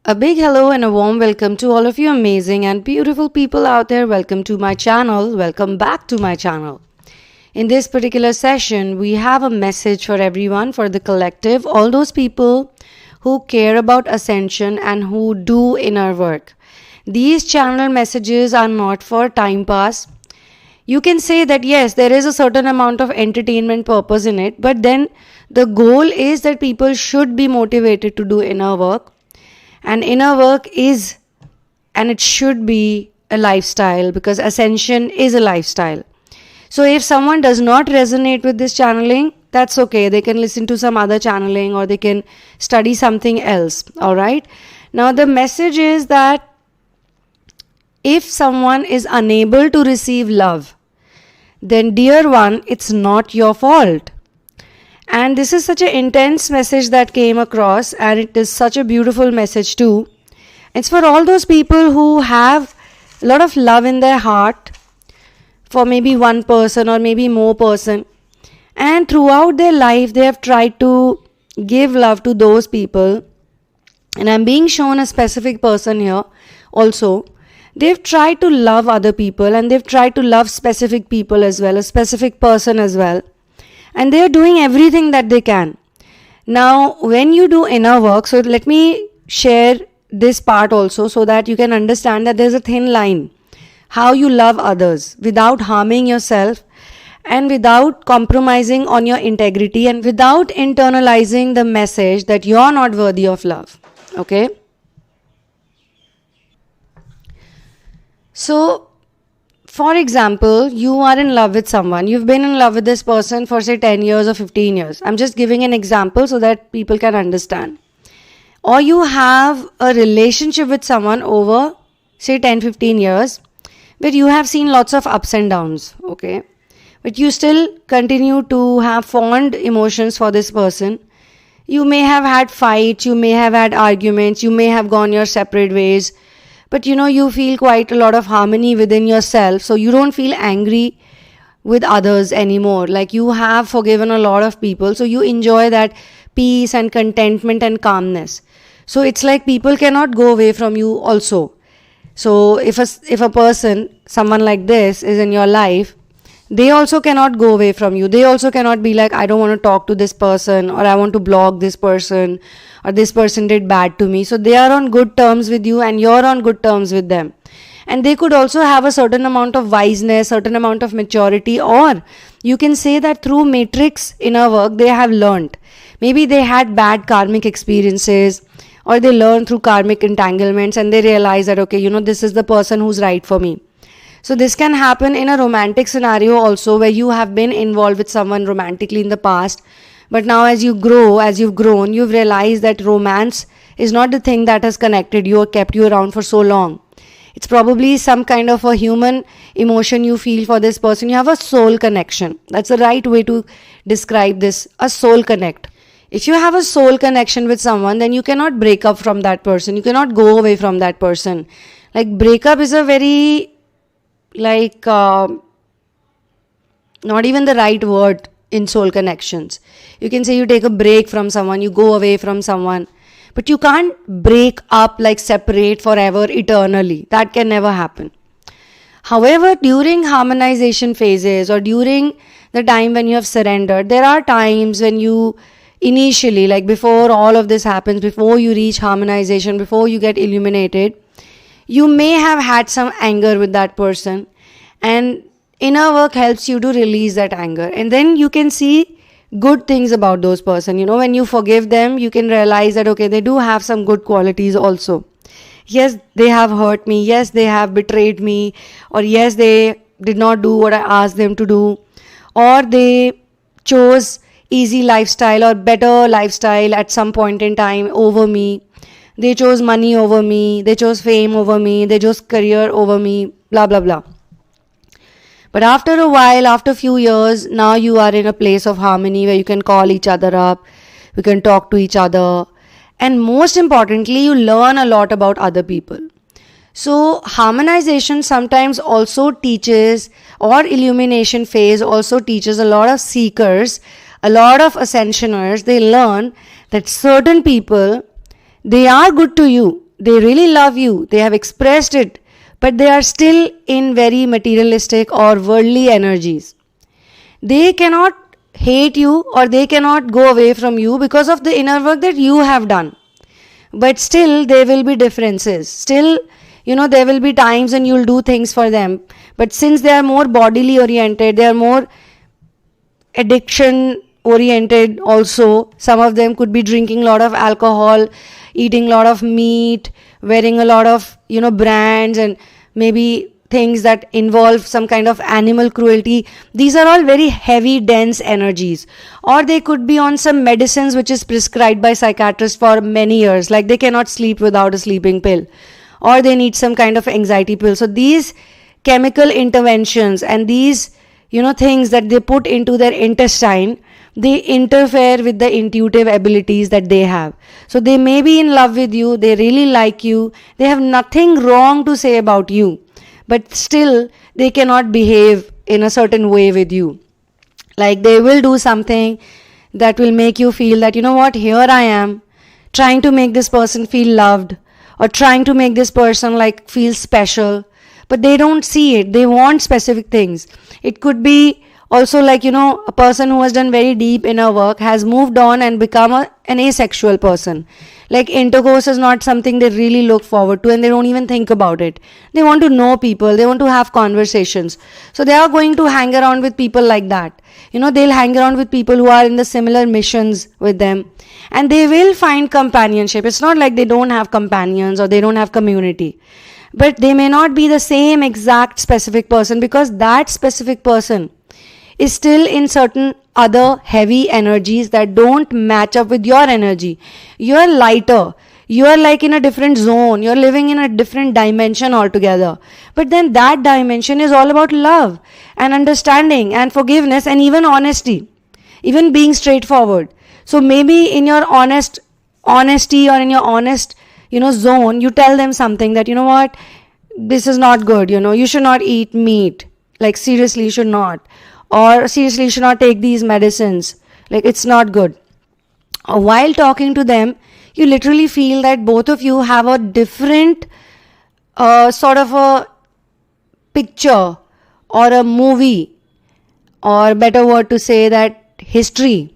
A big hello and a warm welcome to all of you amazing and beautiful people out there. Welcome to my channel. Welcome back to my channel. In this particular session, we have a message for everyone, for the collective, all those people who care about ascension and who do inner work. These channel messages are not for time pass. You can say that yes, there is a certain amount of entertainment purpose in it, but then the goal is that people should be motivated to do inner work. And inner work is, and it should be, a lifestyle, because ascension is a lifestyle. So if someone does not resonate with this channeling, that's okay. They can listen to some other channeling or they can study something else. Alright? Now the message is that if someone is unable to receive love, then dear one, it's not your fault. And this is such an intense message that came across, and it is such a beautiful message too. It's for all those people who have a lot of love in their heart for maybe one person or maybe more person, and throughout their life they have tried to give love to those people. And I'm being shown a specific person here also. They've tried to love other people and they've tried to love specific people as well, a specific person as well. And they are doing everything that they can. Now, when you do inner work, so let me share this part also so that you can understand that there's a thin line. How you love others without harming yourself and without compromising on your integrity and without internalizing the message that you're not worthy of love. Okay? So, for example, you are in love with someone. You've been in love with this person for say 10 years or 15 years. I'm just giving an example so that people can understand. Or you have a relationship with someone over say 10-15 years where you have seen lots of ups and downs. Okay. But you still continue to have fond emotions for this person. You may have had fights, you may have had arguments, you may have gone your separate ways. But you feel quite a lot of harmony within yourself. So you don't feel angry with others anymore. Like you have forgiven a lot of people. So you enjoy that peace and contentment and calmness. So it's like people cannot go away from you also. So if a person, someone like this is in your life, they also cannot go away from you. They also cannot be like, I don't want to talk to this person, or I want to block this person, or this person did bad to me. So they are on good terms with you and you're on good terms with them. And they could also have a certain amount of wiseness, certain amount of maturity, or you can say that through matrix inner work they have learned. Maybe they had bad karmic experiences, or they learned through karmic entanglements and they realize that, okay, this is the person who's right for me. So this can happen in a romantic scenario also, where you have been involved with someone romantically in the past. But now as you've grown, you've realized that romance is not the thing that has connected you or kept you around for so long. It's probably some kind of a human emotion you feel for this person. You have a soul connection. That's the right way to describe this, a soul connect. If you have a soul connection with someone, then you cannot break up from that person. You cannot go away from that person. Like breakup is a very not even the right word in soul connections. You can say you take a break from someone, you go away from someone, but you can't break up, like separate forever, eternally. That can never happen. However, during harmonization phases or during the time when you have surrendered, there are times when you initially, like before all of this happens, before you reach harmonization, before you get illuminated, you may have had some anger with that person, and inner work helps you to release that anger. And then you can see good things about those person. When you forgive them, you can realize that, okay, they do have some good qualities also. Yes, they have hurt me. Yes, they have betrayed me. Or yes, they did not do what I asked them to do. Or they chose easy lifestyle or better lifestyle at some point in time over me. They chose money over me, they chose fame over me, they chose career over me, blah, blah, blah. But after a while, after a few years, now you are in a place of harmony where you can call each other up, you can talk to each other. And most importantly, you learn a lot about other people. So harmonization sometimes also teaches, or illumination phase also teaches a lot of seekers, a lot of ascensioners. They learn that certain people, they are good to you they really love you, they have expressed it, but they are still in very materialistic or worldly energies. They cannot hate you or they cannot go away from you because of the inner work that you have done. But still, there will be differences. Still, there will be times when you'll do things for them. But since they are more bodily oriented, they are more addiction oriented also. Some of them could be drinking a lot of alcohol, eating a lot of meat, wearing a lot of, brands, and maybe things that involve some kind of animal cruelty. These are all very heavy, dense energies. Or they could be on some medicines which is prescribed by psychiatrists for many years, like they cannot sleep without a sleeping pill, or they need some kind of anxiety pill. So these chemical interventions and these, things that they put into their intestine, they interfere with the intuitive abilities that they have. So they may be in love with you, they really like you, they have nothing wrong to say about you, but still they cannot behave in a certain way with you. Like they will do something that will make you feel that, here I am trying to make this person feel loved, or trying to make this person like feel special, but they don't see it. They want specific things. It could be also like, a person who has done very deep inner work has moved on and become an asexual person. Like intercourse is not something they really look forward to, and they don't even think about it. They want to know people. They want to have conversations. So they are going to hang around with people like that. They'll hang around with people who are in the similar missions with them. And they will find companionship. It's not like they don't have companions or they don't have community. But they may not be the same exact specific person, because that specific person is still in certain other heavy energies that don't match up with your energy. You're lighter. You're like in a different zone. You're living in a different dimension altogether. But then that dimension is all about love and understanding and forgiveness and even honesty. Even being straightforward. So maybe in your honesty or in your honest, zone, you tell them something that, what, this is not good, you should not eat meat. Like seriously, you should not. Or seriously, you should not take these medicines. Like it's not good. Or while talking to them, you literally feel that both of you have a different sort of a picture or a movie, or better word to say that history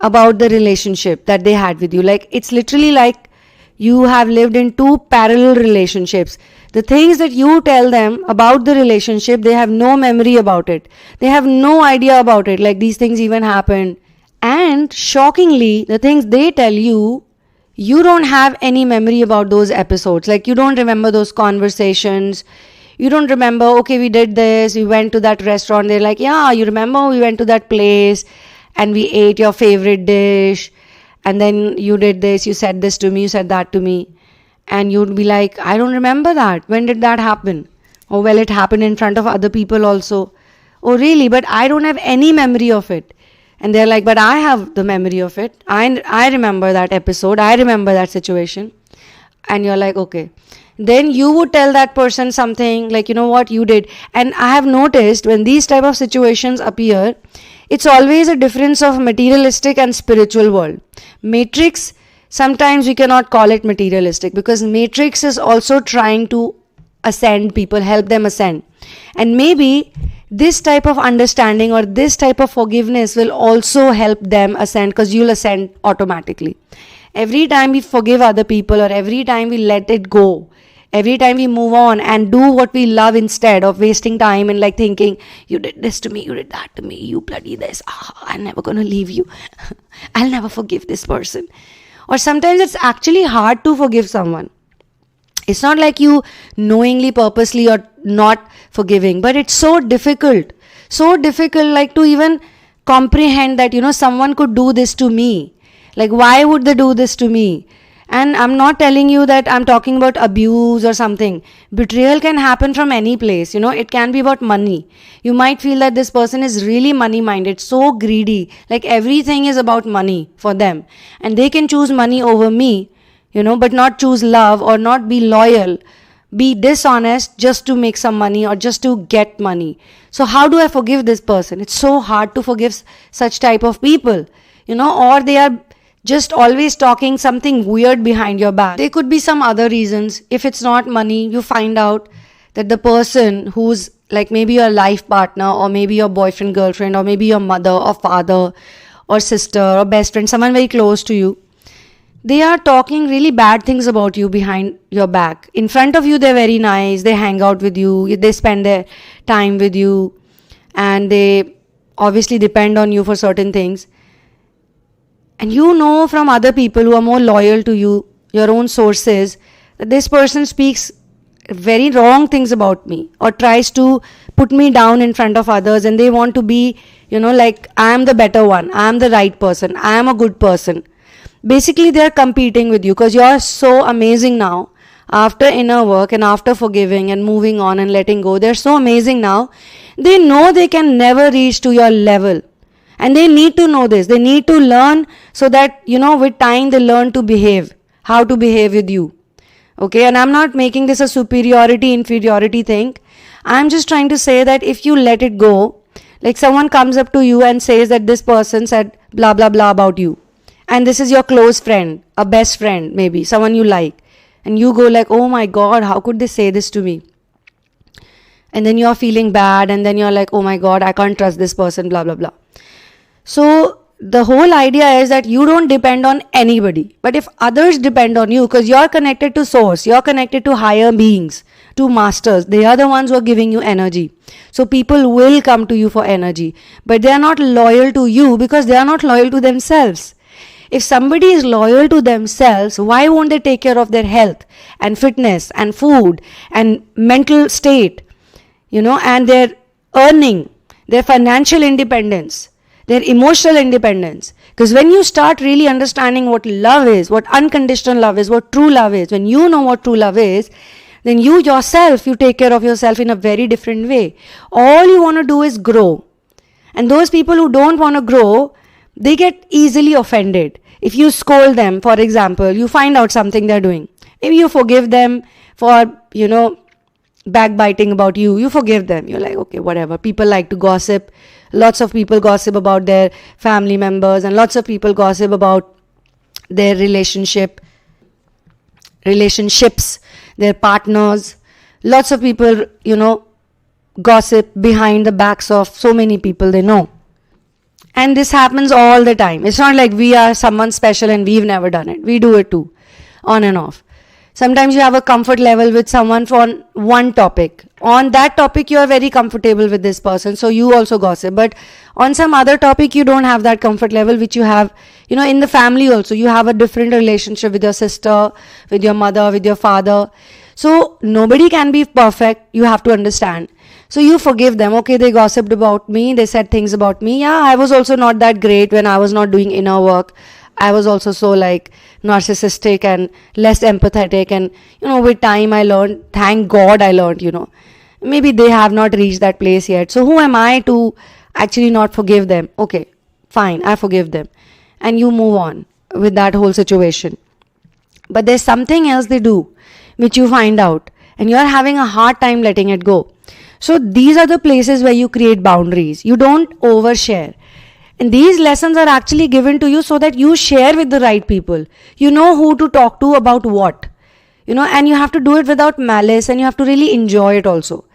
about the relationship that they had with you. Like it's literally like you have lived in two parallel relationships. The things that you tell them about the relationship, they have no memory about it. They have no idea about it. Like these things even happened. And shockingly, the things they tell you, you don't have any memory about those episodes. Like you don't remember those conversations. You don't remember, okay, we did this, we went to that restaurant. They're like, yeah, you remember we went to that place and we ate your favorite dish. And then you did this, you said this to me, you said that to me. And you'd be like, I don't remember that. When did that happen? Oh, well, it happened in front of other people also. Oh, really? But I don't have any memory of it. And they're like, but I have the memory of it. I remember that episode. I remember that situation. And you're like, okay. Then you would tell that person something like, what you did. And I have noticed when these type of situations appear, it's always a difference of materialistic and spiritual world. Matrix, sometimes we cannot call it materialistic, because Matrix is also trying to ascend people, help them ascend. And maybe this type of understanding or this type of forgiveness will also help them ascend, because you'll ascend automatically. Every time we forgive other people, or every time we let it go, every time we move on and do what we love instead of wasting time and like thinking, you did this to me, you did that to me, you bloody this, I'm never going to leave you. I'll never forgive this person. Or sometimes it's actually hard to forgive someone. It's not like you knowingly, purposely or not forgiving, but it's so difficult like to even comprehend that, someone could do this to me. Like, why would they do this to me? And I'm not telling you that I'm talking about abuse or something. Betrayal can happen from any place. It can be about money. You might feel that this person is really money minded, so greedy. Like everything is about money for them. And they can choose money over me, but not choose love or not be loyal. Be dishonest just to make some money or just to get money. So how do I forgive this person? It's so hard to forgive such type of people, or they are just always talking something weird behind your back. There could be some other reasons. If it's not money, you find out that the person who's like maybe your life partner, or maybe your boyfriend, girlfriend, or maybe your mother or father or sister or best friend, someone very close to you, they are talking really bad things about you behind your back. In front of you, they're very nice. They hang out with you. They spend their time with you. And they obviously depend on you for certain things. And you know from other people who are more loyal to you, your own sources, that this person speaks very wrong things about me or tries to put me down in front of others, and they want to be, like I am the better one, I am the right person, I am a good person. Basically, they are competing with you because you are so amazing now. After inner work and after forgiving and moving on and letting go, they're so amazing now. They know they can never reach to your level. And they need to know this. They need to learn so that, with time they learn to behave, how to behave with you. Okay, and I'm not making this a superiority, inferiority thing. I'm just trying to say that if you let it go, like someone comes up to you and says that this person said blah, blah, blah about you. And this is your close friend, a best friend, maybe someone you like. And you go like, oh my God, how could they say this to me? And then you're feeling bad. And then you're like, oh my God, I can't trust this person, blah, blah, blah. So the whole idea is that you don't depend on anybody. But if others depend on you, because you're connected to source, you're connected to higher beings, to masters, they are the ones who are giving you energy. So people will come to you for energy. But they are not loyal to you because they are not loyal to themselves. If somebody is loyal to themselves, why won't they take care of their health and fitness and food and mental state, and their earning, their financial independence, their emotional independence? Because when you start really understanding what love is, what unconditional love is, what true love is, when you know what true love is, then you yourself, you take care of yourself in a very different way. All you want to do is grow. And those people who don't want to grow, they get easily offended. If you scold them, for example, you find out something they're doing. Maybe you forgive them for, backbiting about you. You forgive them. You're like, okay, whatever. People like to gossip. Lots of people gossip about their family members, and lots of people gossip about their relationships, their partners. Lots of people, gossip behind the backs of so many people they know. And this happens all the time. It's not like we are someone special and we've never done it. We do it too, on and off. Sometimes you have a comfort level with someone for one topic. On that topic, you are very comfortable with this person, so you also gossip. But on some other topic, you don't have that comfort level, which you have, in the family also. You have a different relationship with your sister, with your mother, with your father. So nobody can be perfect. You have to understand. So you forgive them. Okay, they gossiped about me. They said things about me. Yeah, I was also not that great when I was not doing inner work. I was also so narcissistic and less empathetic. And, with time I learned, thank God I learned, Maybe they have not reached that place yet. So who am I to actually not forgive them? Okay, fine, I forgive them. And you move on with that whole situation. But there's something else they do, which you find out. And you're having a hard time letting it go. So these are the places where you create boundaries. You don't overshare. And these lessons are actually given to you so that you share with the right people. You know who to talk to about what. And you have to do it without malice, and you have to really enjoy it also.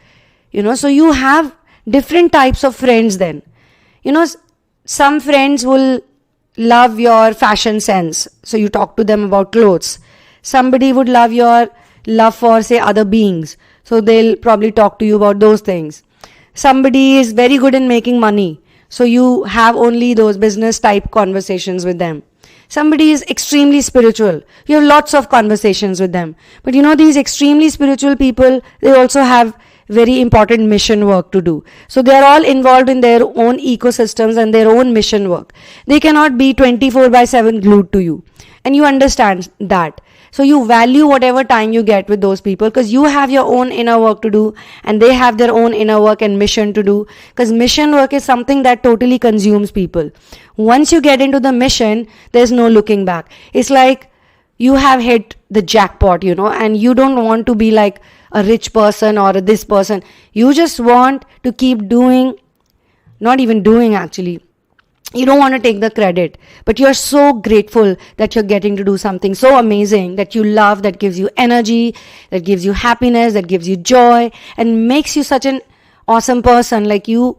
So you have different types of friends then. Some friends will love your fashion sense. So you talk to them about clothes. Somebody would love your love for, say, other beings. So they'll probably talk to you about those things. Somebody is very good in making money. So you have only those business type conversations with them. Somebody is extremely spiritual. You have lots of conversations with them. But these extremely spiritual people, they also have very important mission work to do. So they are all involved in their own ecosystems and their own mission work. They cannot be 24/7 glued to you. And you understand that. So you value whatever time you get with those people, because you have your own inner work to do and they have their own inner work and mission to do. Because mission work is something that totally consumes people. Once you get into the mission, there's no looking back. It's like you have hit the jackpot, and you don't want to be like a rich person or this person. You just want to keep doing, not even doing actually. You don't want to take the credit, but you're so grateful that you're getting to do something so amazing that you love, that gives you energy, that gives you happiness, that gives you joy, and makes you such an awesome person. Like you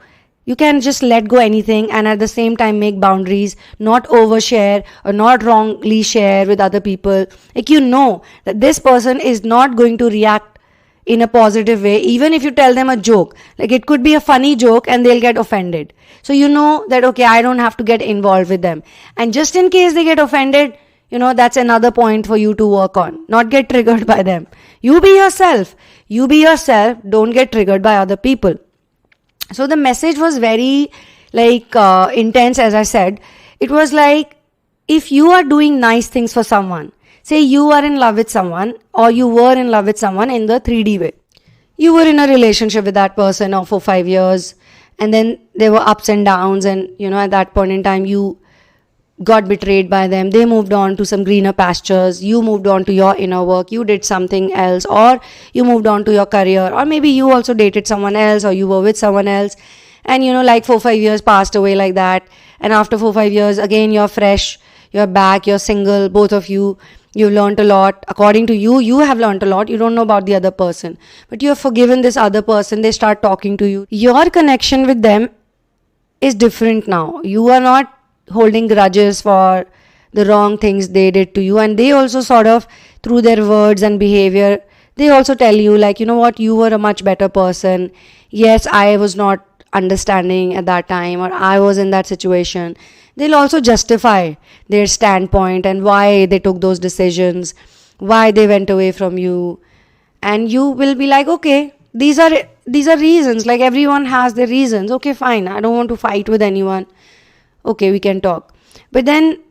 can just let go anything, and at the same time make boundaries, not overshare or not wrongly share with other people. Like you know that this person is not going to react in a positive way, even if you tell them a joke. Like it could be a funny joke and they'll get offended. So you know that, okay, I don't have to get involved with them. And just in case they get offended, that's another point for you to work on. Not get triggered by them. You be yourself. You be yourself. Don't get triggered by other people. So the message was very intense, as I said. It was like, if you are doing nice things for someone, say you are in love with someone, or you were in love with someone in the 3D way. You were in a relationship with that person for 5 years, and then there were ups and downs, and at that point in time you got betrayed by them. They moved on to some greener pastures. You moved on to your inner work. You did something else, or you moved on to your career, or maybe you also dated someone else, or you were with someone else, and 4-5 years passed away like that. And after 4-5 years, again you're fresh, you're back, you're single, both of you. You've learned a lot. According to you, you have learned a lot. You don't know about the other person, but you have forgiven this other person. They start talking to you. Your connection with them is different now. You are not holding grudges for the wrong things they did to you, and they also sort of, through their words and behavior, they also tell you what, you were a much better person. Yes, I was not understanding at that time, or I was in that situation. They'll also justify their standpoint and why they took those decisions, why they went away from you. And you will be like, okay, these are reasons. Like everyone has their reasons. Okay, fine. I don't want to fight with anyone. Okay, we can talk. But then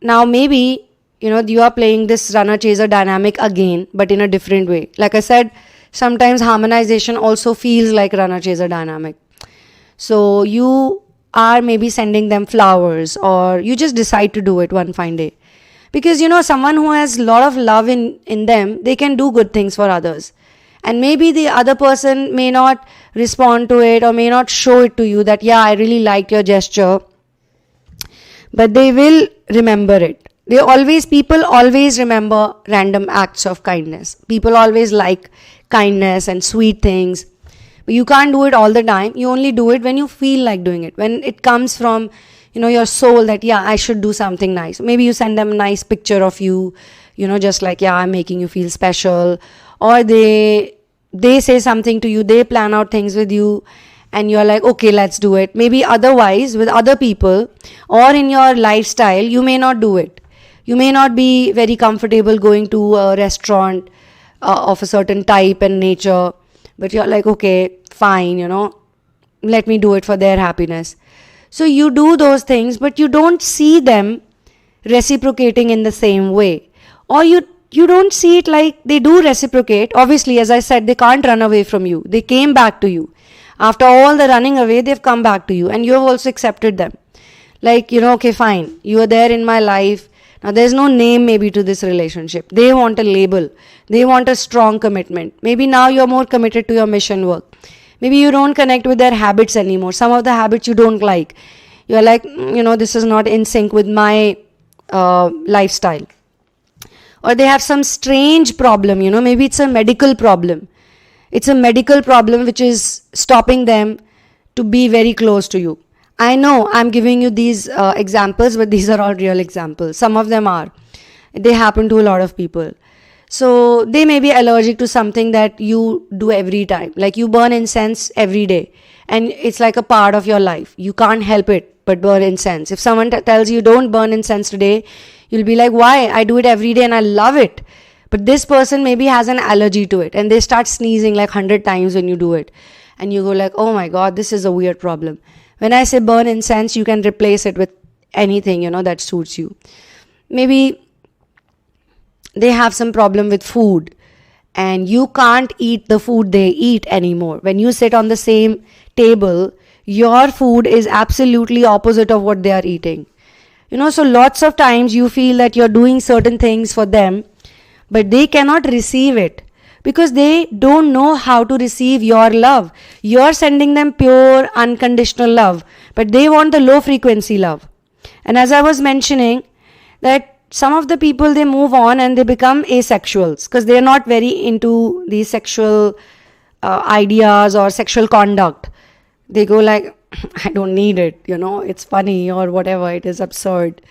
now maybe, you are playing this runner-chaser dynamic again, but in a different way. Like I said, sometimes harmonization also feels like runner-chaser dynamic. So you are maybe sending them flowers, or you just decide to do it one fine day. Because someone who has a lot of love in them, they can do good things for others. And maybe the other person may not respond to it, or may not show it to you that, yeah, I really liked your gesture. But they will remember it. People always remember random acts of kindness. People always like kindness and sweet things. But you can't do it all the time. You only do it when you feel like doing it. When it comes from, your soul that, yeah, I should do something nice. Maybe you send them a nice picture of you, just like, yeah, I'm making you feel special. Or they say something to you. They plan out things with you. And you're like, okay, let's do it. Maybe otherwise, with other people or in your lifestyle, you may not do it. You may not be very comfortable going to a restaurant of a certain type and nature. But you're like, okay, fine, let me do it for their happiness. So you do those things, but you don't see them reciprocating in the same way. Or you don't see it like they do reciprocate. Obviously, as I said, they can't run away from you. They came back to you. After all the running away, they've come back to you, and you have also accepted them. Like, okay, fine, you are there in my life. Now, there's no name maybe to this relationship. They want a label. They want a strong commitment. Maybe now you're more committed to your mission work. Maybe you don't connect with their habits anymore. Some of the habits you don't like. You're like, this is not in sync with my lifestyle. Or they have some strange problem, maybe it's a medical problem. It's a medical problem which is stopping them to be very close to you. I know I'm giving you these examples, but these are all real examples. Some of them are. They happen to a lot of people. So they may be allergic to something that you do every time. Like you burn incense every day, and it's like a part of your life. You can't help it but burn incense. If someone tells you don't burn incense today, you'll be like, why? I do it every day and I love it. But this person maybe has an allergy to it, and they start sneezing like 100 times when you do it. And you go like, oh my God, this is a weird problem. When I say burn incense, you can replace it with anything, that suits you. Maybe they have some problem with food, and you can't eat the food they eat anymore. When you sit on the same table, your food is absolutely opposite of what they are eating. So lots of times you feel that you're doing certain things for them, but they cannot receive it because they don't know how to receive your love. You're sending them pure, unconditional love, but they want the low frequency love. And as I was mentioning, that some of the people, they move on and they become asexuals because they're not very into these sexual ideas or sexual conduct. They go like, I don't need it, it's funny or whatever, it is absurd,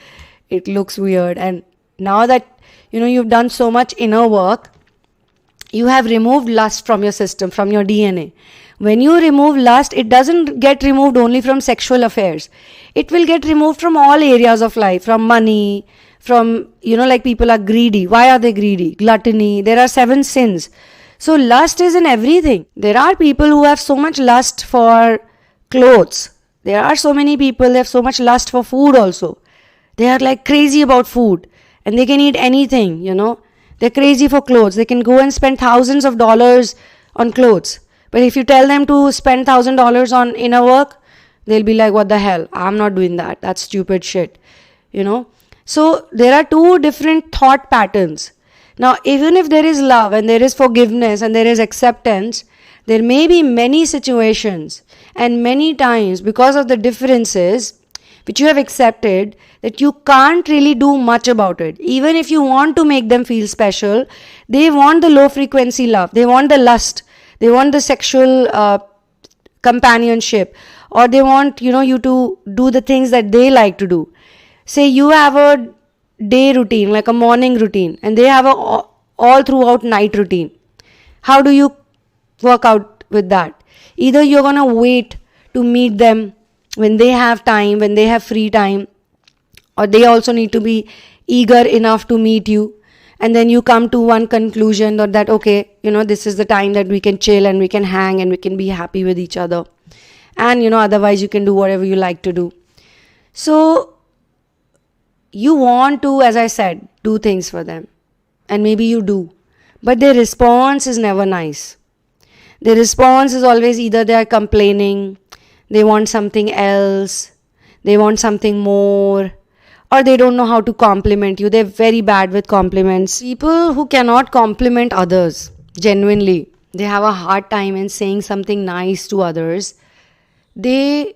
it looks weird. And now that you've done so much inner work, you have removed lust from your system, from your DNA. When you remove lust, it doesn't get removed only from sexual affairs. It will get removed from all areas of life, from money, from, like people are greedy. Why are they greedy? Gluttony. There are 7 sins. So lust is in everything. There are people who have so much lust for clothes. There are so many people, they have so much lust for food also. They are like crazy about food and they can eat anything, They're crazy for clothes. They can go and spend thousands of dollars on clothes. But if you tell them to spend $1,000 on inner work, they'll be like, what the hell? I'm not doing that. That's stupid shit, So there are 2 different thought patterns. Now, even if there is love and there is forgiveness and there is acceptance, there may be many situations and many times because of the differences which you have accepted that you can't really do much about it. Even if you want to make them feel special, they want the low frequency love. They want the lust. They want the sexual companionship, or they want, you to do the things that they like to do. Say you have a day routine, like a morning routine, and they have a all throughout night routine. How do you work out with that? Either you're going to wait to meet them when they have time, when they have free time, or they also need to be eager enough to meet you. And then you come to one conclusion that okay, this is the time that we can chill and we can hang and we can be happy with each other. And, otherwise you can do whatever you like to do. So you want to, as I said, do things for them. And maybe you do. But their response is never nice. Their response is always either they are complaining, they want something else, they want something more, or they don't know how to compliment you. They're very bad with compliments. People who cannot compliment others, genuinely, they have a hard time in saying something nice to others. They,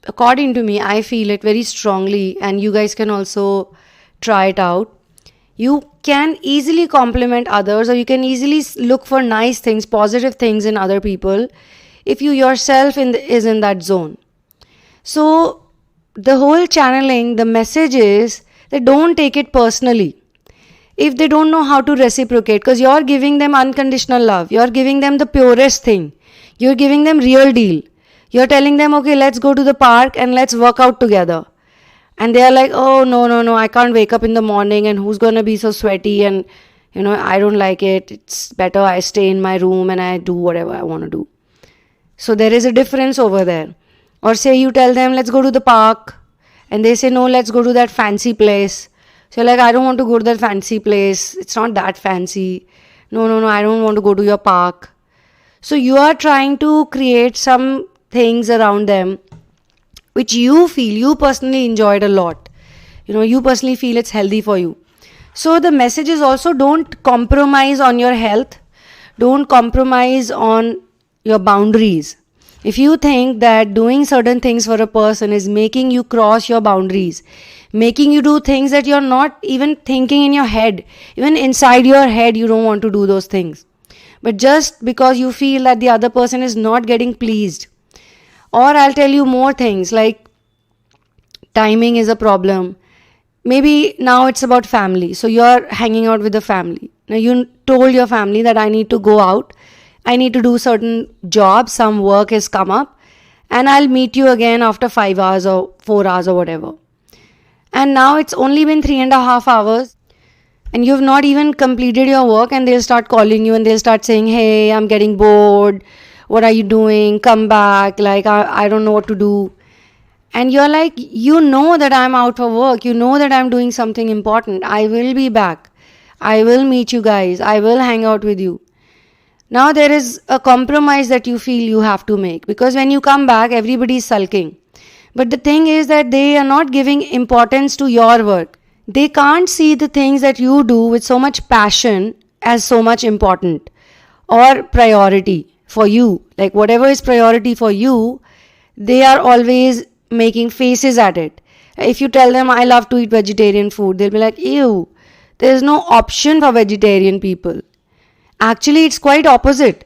according to me, I feel it very strongly, and you guys can also try it out. You can easily compliment others, or you can easily look for nice things, positive things in other people if you yourself is in that zone. So the whole channeling, the message is that don't take it personally. If they don't know how to reciprocate, because you're giving them unconditional love, you're giving them the purest thing, you're giving them real deal. You're telling them, okay, let's go to the park and let's work out together. And they are like, oh, no, I can't wake up in the morning and who's going to be so sweaty and, I don't like it. It's better I stay in my room and I do whatever I want to do. So there is a difference over there. Or say you tell them, let's go to the park. And they say, no, let's go to that fancy place. So you're like, I don't want to go to that fancy place. It's not that fancy. No, I don't want to go to your park. So you are trying to create some things around them which you feel, you personally enjoyed a lot. You personally feel it's healthy for you. So the message is also don't compromise on your health. Don't compromise on your boundaries. If you think that doing certain things for a person is making you cross your boundaries, making you do things that you're not even thinking in your head, even inside your head, you don't want to do those things. But just because you feel that the other person is not getting pleased. Or I'll tell you more things like timing is a problem. Maybe now it's about family. So you're hanging out with the family. Now you told your family that I need to go out. I need to do certain jobs. Some work has come up. And I'll meet you again after 5 hours or 4 hours or whatever. And now it's only been 3.5 hours. And you've not even completed your work and they'll start calling you and they'll start saying, hey, I'm getting bored. What are you doing? Come back. Like, I don't know what to do. And you're like, you know that I'm out for work. You know that I'm doing something important. I will be back. I will meet you guys. I will hang out with you. Now there is a compromise that you feel you have to make. Because when you come back, everybody is sulking. But the thing is that they are not giving importance to your work. They can't see the things that you do with so much passion as so much important or priority for you. Like whatever is priority for you, they are always making faces at it. If you tell them I love to eat vegetarian food, they'll be like, ew, there's no option for vegetarian people. Actually, it's quite opposite.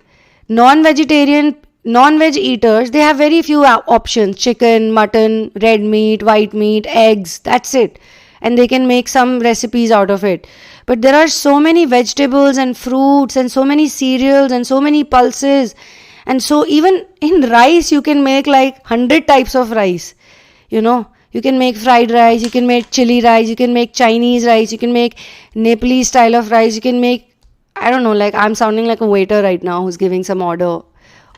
Non-vegetarian, non-veg eaters, they have very few options. Chicken, mutton, red meat, white meat, eggs, that's it. And they can make some recipes out of it. But there are so many vegetables and fruits and so many cereals and so many pulses. And so even in rice, you can make like 100 types of rice. You can make fried rice, you can make chili rice, you can make Chinese rice, you can make Nepalese style of rice, you can make, I don't know, like I'm sounding like a waiter right now who's giving some order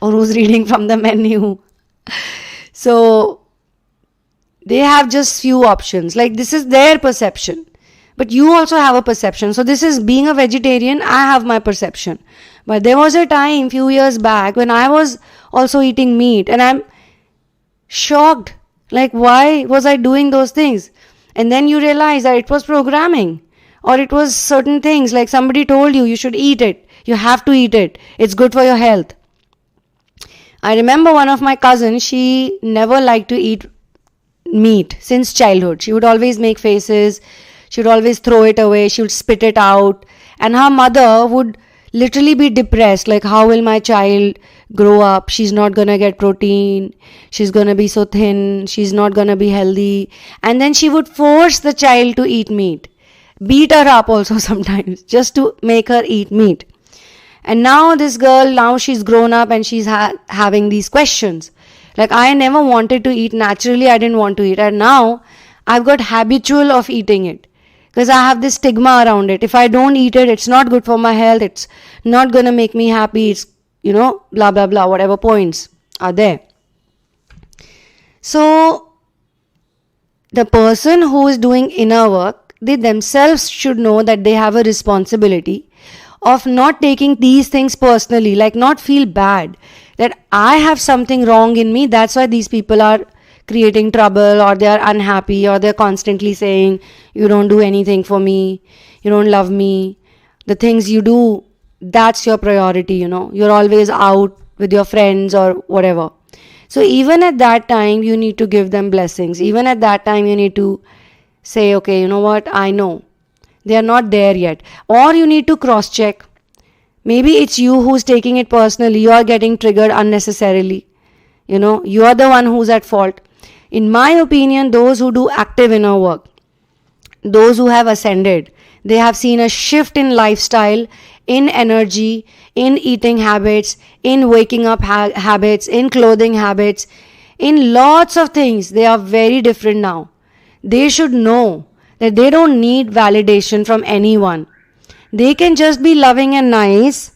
or who's reading from the menu. So they have just few options. Like this is their perception. But you also have a perception. So this is being a vegetarian, I have my perception. But there was a time few years back when I was also eating meat and I'm shocked. Like, why was I doing those things? And then you realize that it was programming or it was certain things like somebody told you should eat it. You have to eat it. It's good for your health. I remember one of my cousins, she never liked to eat meat since childhood. She would always make faces. She would always throw it away. She would spit it out. And her mother would literally be depressed. Like, how will my child grow up? She's not going to get protein. She's going to be so thin. She's not going to be healthy. And then she would force the child to eat meat. Beat her up also sometimes just to make her eat meat. And now this girl, now she's grown up and she's having these questions. Like, I never wanted to eat naturally. I didn't want to eat. And now I've got habitual of eating it. Because I have this stigma around it. If I don't eat it, it's not good for my health. It's not going to make me happy. It's, blah, blah, blah, whatever points are there. So, the person who is doing inner work, they themselves should know that they have a responsibility of not taking these things personally, like not feel bad that I have something wrong in me. That's why these people are creating trouble or they are unhappy or they're constantly saying, you don't do anything for me, you don't love me. The things you do, that's your priority, You're always out with your friends or whatever. So even at that time, you need to give them blessings. Even at that time, you need to say, okay, you know what, I know. They are not there yet. Or you need to cross-check. Maybe it's you who's taking it personally. You are getting triggered unnecessarily. You are the one who's at fault. In my opinion, those who do active inner work, those who have ascended, they have seen a shift in lifestyle, in energy, in eating habits, in waking up habits, in clothing habits, in lots of things. They are very different now. They should know that they don't need validation from anyone. They can just be loving and nice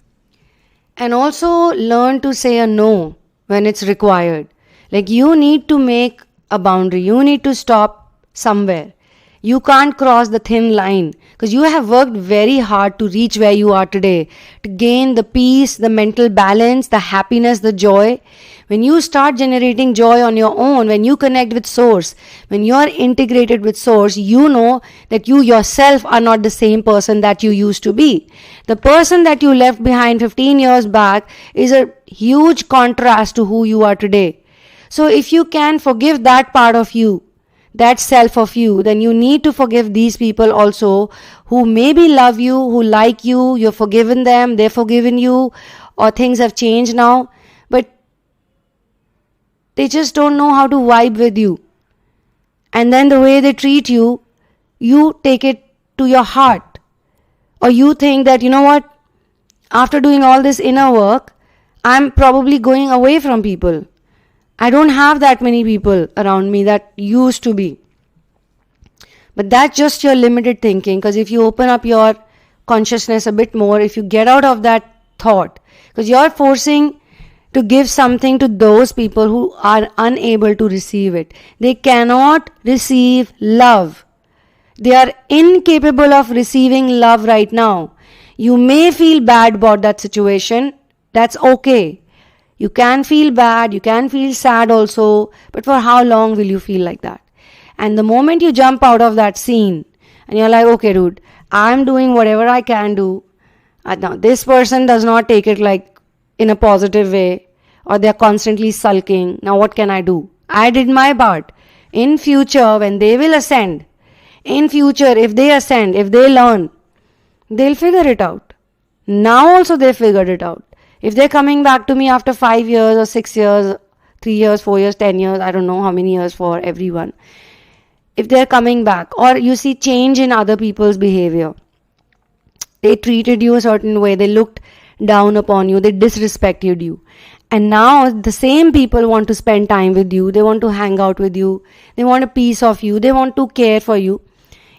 and also learn to say a no when it's required. Like, you need to make a boundary. You need to stop somewhere. You can't cross the thin line because you have worked very hard to reach where you are today, to gain the peace, the mental balance, the happiness, the joy. When you start generating joy on your own, when you connect with Source, when you are integrated with Source, you know that you yourself are not the same person that you used to be. The person that you left behind 15 years back is a huge contrast to who you are today. So if you can forgive that part of you, that self of you, then you need to forgive these people also who maybe love you, who like you, you've forgiven them, they've forgiven you, or things have changed now, but they just don't know how to vibe with you. And then the way they treat you, you take it to your heart. Or you think that, you know what, after doing all this inner work, I'm probably going away from people. I don't have that many people around me that used to be. But that's just your limited thinking, because if you open up your consciousness a bit more, if you get out of that thought, because you're forcing to give something to those people who are unable to receive it. They cannot receive love. They are incapable of receiving love right now. You may feel bad about that situation. That's okay. You can feel bad, you can feel sad also, but for how long will you feel like that? And the moment you jump out of that scene and you're like, okay dude, I'm doing whatever I can do. Now, this person does not take it like in a positive way, or they are constantly sulking. Now, what can I do? I did my part. In future, when they will ascend, in future, if they ascend, if they learn, they'll figure it out. Now also they figured it out. If they're coming back to me after 5 years or 6 years, 3 years, 4 years, 10 years, I don't know how many years for everyone. If they're coming back, or you see change in other people's behavior, they treated you a certain way, they looked down upon you, they disrespected you. And now the same people want to spend time with you, they want to hang out with you, they want a piece of you, they want to care for you.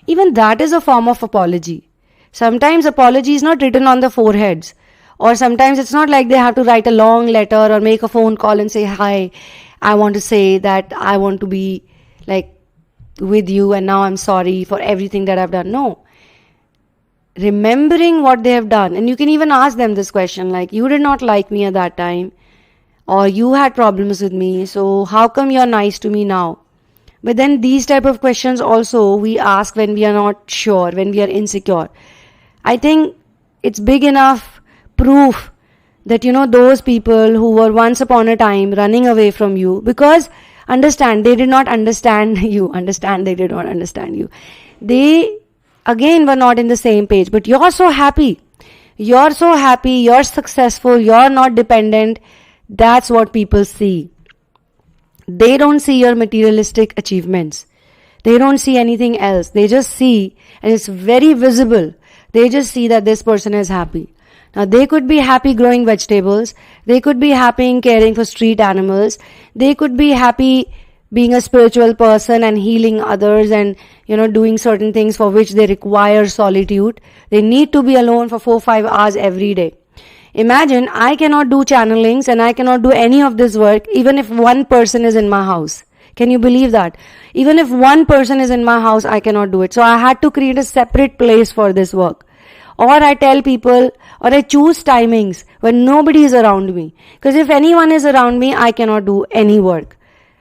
Even that is a form of apology. Sometimes apology is not written on the foreheads, or sometimes it's not like they have to write a long letter or make a phone call and say, hi, I want to say that I want to be like with you and now I'm sorry for everything that I've done. No. Remembering what they have done, and you can even ask them this question like, you did not like me at that time, or you had problems with me, so how come you're nice to me now? But then these type of questions also we ask when we are not sure, when we are insecure. I think it's big enough proof that those people who were once upon a time running away from you, because understand, they did not understand you. They did not understand you. They again were not in the same page, but you're so happy. You're so happy, you're successful, you're not dependent. That's what people see. They don't see your materialistic achievements. They don't see anything else. They just see, and it's very visible, they just see that this person is happy. Now, they could be happy growing vegetables. They could be happy in caring for street animals. They could be happy being a spiritual person and healing others and, doing certain things for which they require solitude. They need to be alone for 4-5 hours every day. Imagine, I cannot do channelings and I cannot do any of this work even if one person is in my house. Can you believe that? Even if one person is in my house, I cannot do it. So I had to create a separate place for this work. Or I tell people, or I choose timings when nobody is around me. Because if anyone is around me, I cannot do any work.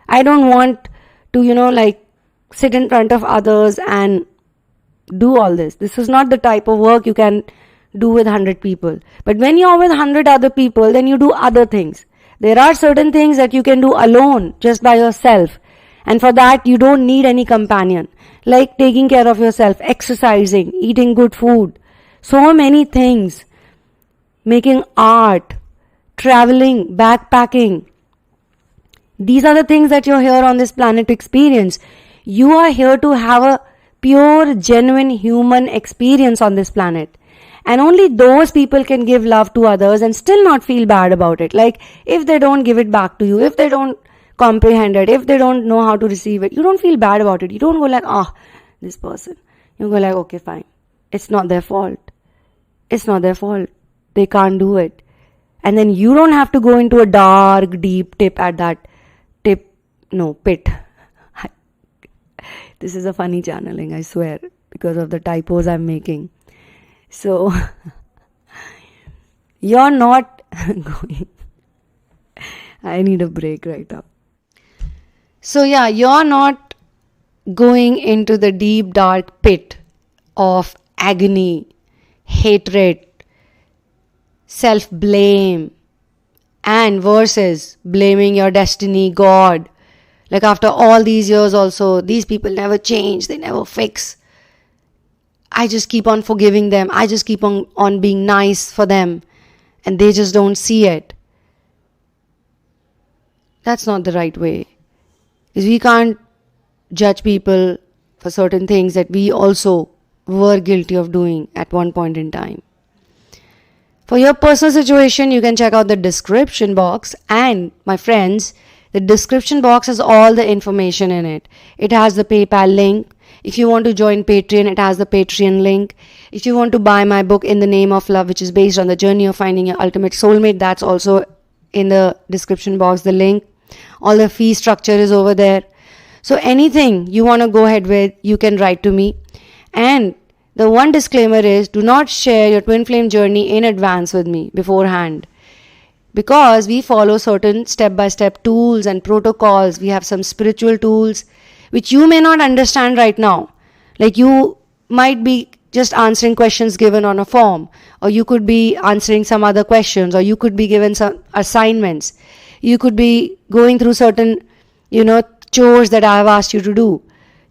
I don't want to, sit in front of others and do all this. This is not the type of work you can do with 100 people. But when you're with 100 other people, then you do other things. There are certain things that you can do alone, just by yourself. And for that, you don't need any companion. Like taking care of yourself, exercising, eating good food. So many things. Making art, traveling, backpacking. These are the things that you're here on this planet to experience. You are here to have a pure, genuine human experience on this planet. And only those people can give love to others and still not feel bad about it. Like, if they don't give it back to you, if they don't comprehend it, if they don't know how to receive it, you don't feel bad about it. You don't go like, this person. You go like, okay, fine. It's not their fault. It's not their fault. They can't do it. And then you don't have to go into a dark, deep pit. This is a funny channeling, I swear, because of the typos I'm making. So, you're not going. I need a break right now. So yeah, you're not going into the deep dark pit of agony, hatred, self-blame, and versus blaming your destiny, God. Like after all these years also, these people never change, they never fix. I just keep on forgiving them. I just keep on being nice for them. And they just don't see it. That's not the right way. Because we can't judge people for certain things that we also were guilty of doing at one point in time. For your personal situation, you can check out the description box. And my friends, the description box has all the information in it. It has the PayPal link. If you want to join Patreon, it has the Patreon link. If you want to buy my book, In the Name of Love, which is based on the journey of finding your ultimate soulmate, that's also in the description box, the link. All the fee structure is over there. So anything you want to go ahead with, you can write to me. And the one disclaimer is, do not share your twin flame journey in advance with me beforehand. Because we follow certain step-by-step tools and protocols. We have some spiritual tools which you may not understand right now. Like you might be just answering questions given on a form, or you could be answering some other questions, or you could be given some assignments. You could be going through certain, chores that I have asked you to do.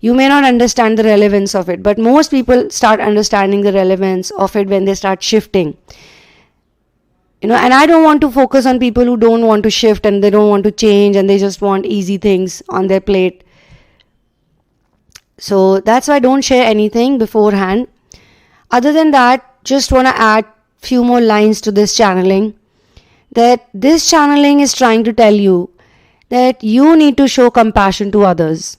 You may not understand the relevance of it, but most people start understanding the relevance of it when they start shifting. And I don't want to focus on people who don't want to shift and they don't want to change and they just want easy things on their plate. So that's why I don't share anything beforehand. Other than that, just want to add few more lines to this channeling. That this channeling is trying to tell you that you need to show compassion to others.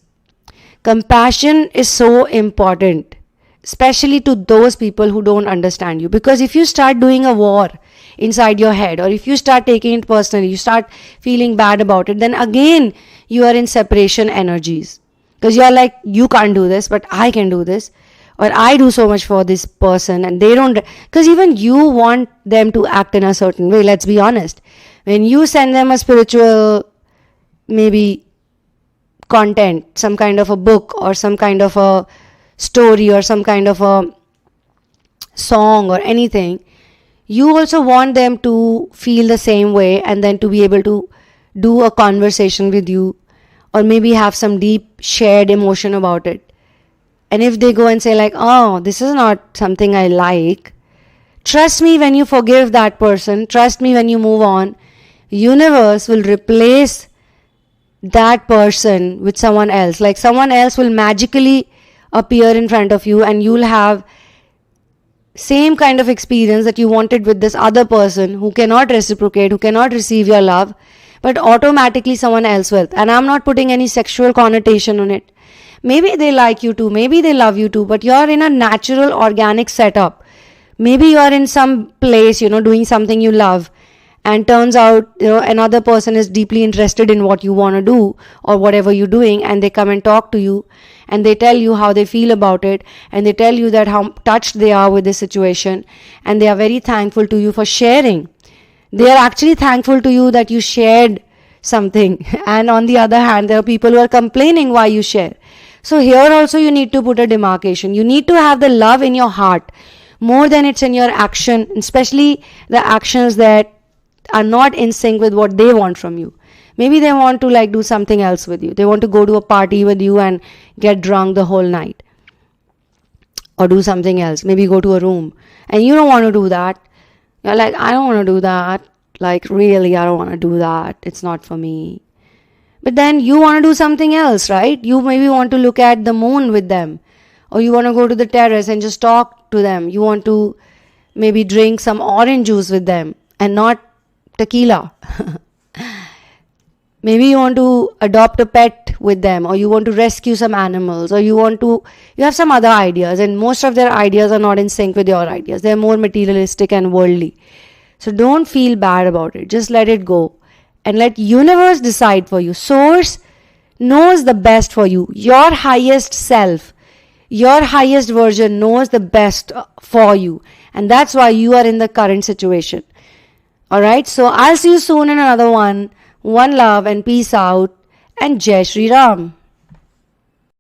Compassion is so important, especially to those people who don't understand you. Because if you start doing a war inside your head, or if you start taking it personally, you start feeling bad about it, then again you are in separation energies. Because you are like, you can't do this, but I can do this. Or I do so much for this person and they don't. Because even you want them to act in a certain way, let's be honest. When you send them a spiritual, maybe content, some kind of a book or some kind of a story or some kind of a song or anything, you also want them to feel the same way and then to be able to do a conversation with you or maybe have some deep shared emotion about it. And if they go and say like, oh, this is not something I like, trust me, when you forgive that person, trust me, when you move on, universe will replace that person with someone else. Like someone else will magically appear in front of you and you'll have same kind of experience that you wanted with this other person who cannot reciprocate, who cannot receive your love, but automatically someone else will. And I'm not putting any sexual connotation on it. Maybe they like you too, maybe they love you too, but you're in a natural organic setup. Maybe you're in some place, doing something you love, and turns out, another person is deeply interested in what you want to do or whatever you're doing, and they come and talk to you and they tell you how they feel about it, and they tell you that how touched they are with this situation, and they are very thankful to you for sharing. They are actually thankful to you that you shared something. And on the other hand, there are people who are complaining why you share. So here also you need to put a demarcation. You need to have the love in your heart more than it's in your action, especially the actions that are not in sync with what they want from you. Maybe they want to do something else with you. They want to go to a party with you and get drunk the whole night. Or do something else. Maybe go to a room. And you don't want to do that. You're like, I don't want to do that. Really, I don't want to do that. It's not for me. But then you want to do something else, right? You maybe want to look at the moon with them. Or you want to go to the terrace and just talk to them. You want to maybe drink some orange juice with them and not tequila. Maybe you want to adopt a pet with them, or you want to rescue some animals, or you have some other ideas, and most of their ideas are not in sync with your ideas. They're more materialistic and worldly. So don't feel bad about it. Just let it go and let universe decide for you. Source knows the best for you. Your highest self, your highest version knows the best for you, and that's why you are in the current situation. Alright, so I'll see you soon in another one. One love and peace out, and Jai Shri Ram.